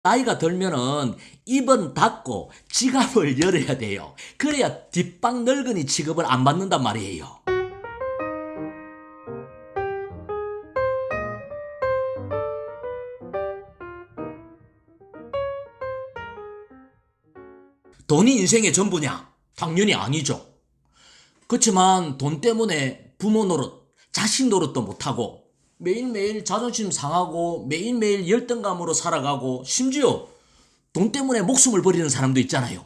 나이가 들면은 입은 닫고 지갑을 열어야 돼요. 그래야 뒷방 늙은이 취급을 안 받는단 말이에요. 돈이 인생의 전부냐? 당연히 아니죠. 그렇지만 돈 때문에 부모 노릇, 자식 노릇도 못하고 매일매일 자존심 상하고 매일매일 열등감으로 살아가고 심지어 돈 때문에 목숨을 버리는 사람도 있잖아요.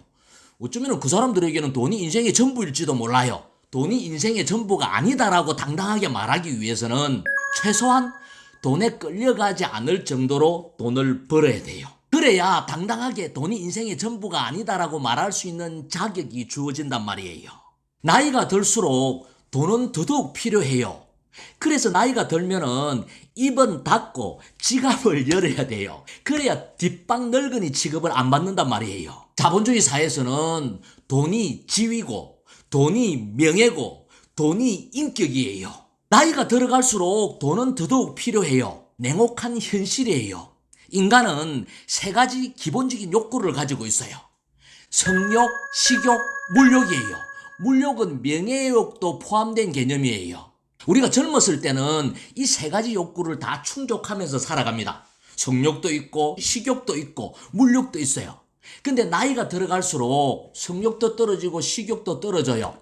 어쩌면 그 사람들에게는 돈이 인생의 전부일지도 몰라요. 돈이 인생의 전부가 아니다라고 당당하게 말하기 위해서는 최소한 돈에 끌려가지 않을 정도로 돈을 벌어야 돼요. 그래야 당당하게 돈이 인생의 전부가 아니다라고 말할 수 있는 자격이 주어진단 말이에요. 나이가 들수록 돈은 더더욱 필요해요. 그래서 나이가 들면은 입은 닫고 지갑을 열어야 돼요. 그래야 뒷방 늙은이 취급을 안 받는단 말이에요. 자본주의 사회에서는 돈이 지위고 돈이 명예고 돈이 인격이에요. 나이가 들어갈수록 돈은 더더욱 필요해요. 냉혹한 현실이에요. 인간은 세 가지 기본적인 욕구를 가지고 있어요. 성욕, 식욕, 물욕이에요. 물욕은 명예의 욕도 포함된 개념이에요. 우리가 젊었을 때는 이 세 가지 욕구를 다 충족하면서 살아갑니다. 성욕도 있고 식욕도 있고 물욕도 있어요. 근데 나이가 들어갈수록 성욕도 떨어지고 식욕도 떨어져요.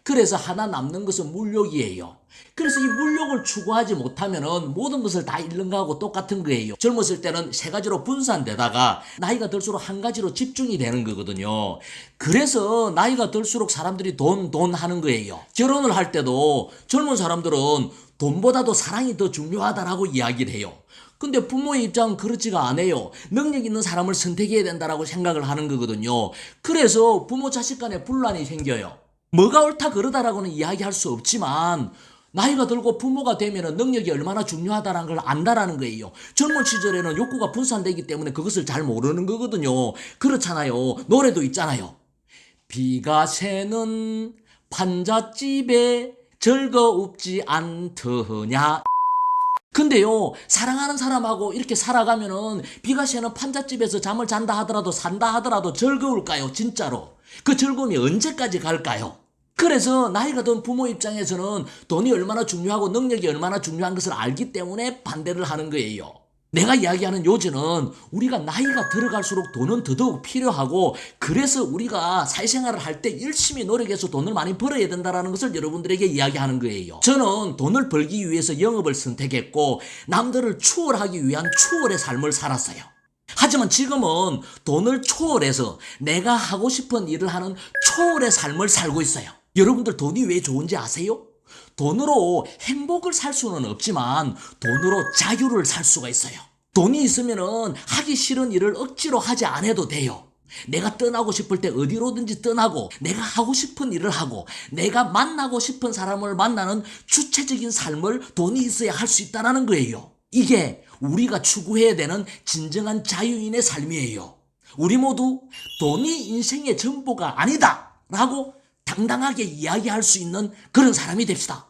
그래서 하나 남는 것은 물욕이에요. 그래서 이 물욕을 추구하지 못하면은 모든 것을 다 잃는 거하고 똑같은 거예요. 젊었을 때는 세 가지로 분산되다가 나이가 들수록 한 가지로 집중이 되는 거거든요. 그래서 나이가 들수록 사람들이 돈 하는 거예요. 결혼을 할 때도 젊은 사람들은 돈보다도 사랑이 더 중요하다라고 이야기를 해요. 근데 부모의 입장은 그렇지가 않아요. 능력 있는 사람을 선택해야 된다라고 생각을 하는 거거든요. 그래서 부모 자식 간에 분란이 생겨요. 뭐가 옳다 그러다라고는 이야기할 수 없지만 나이가 들고 부모가 되면 능력이 얼마나 중요하다는 걸 안다라는 거예요. 젊은 시절에는 욕구가 분산되기 때문에 그것을 잘 모르는 거거든요. 그렇잖아요. 노래도 있잖아요. 비가 새는 판잣집에 즐거웁지 않더냐. 근데요, 사랑하는 사람하고 이렇게 살아가면은 비가 새는 판잣집에서 잠을 잔다 하더라도 산다 하더라도 즐거울까요? 진짜로. 그 즐거움이 언제까지 갈까요? 그래서 나이가 든 부모 입장에서는 돈이 얼마나 중요하고 능력이 얼마나 중요한 것을 알기 때문에 반대를 하는 거예요. 내가 이야기하는 요지는 우리가 나이가 들어갈수록 돈은 더더욱 필요하고 그래서 우리가 사회생활을 할 때 열심히 노력해서 돈을 많이 벌어야 된다는 것을 여러분들에게 이야기하는 거예요. 저는 돈을 벌기 위해서 영업을 선택했고 남들을 추월하기 위한 추월의 삶을 살았어요. 하지만 지금은 돈을 초월해서 내가 하고 싶은 일을 하는 초월의 삶을 살고 있어요. 여러분들 돈이 왜 좋은지 아세요? 돈으로 행복을 살 수는 없지만 돈으로 자유를 살 수가 있어요. 돈이 있으면은 하기 싫은 일을 억지로 하지 않아도 돼요. 내가 떠나고 싶을 때 어디로든지 떠나고 내가 하고 싶은 일을 하고 내가 만나고 싶은 사람을 만나는 주체적인 삶을 돈이 있어야 할 수 있다는 거예요. 이게 우리가 추구해야 되는 진정한 자유인의 삶이에요. 우리 모두 돈이 인생의 전부가 아니다 라고 당당하게 이야기할 수 있는 그런 사람이 됩시다.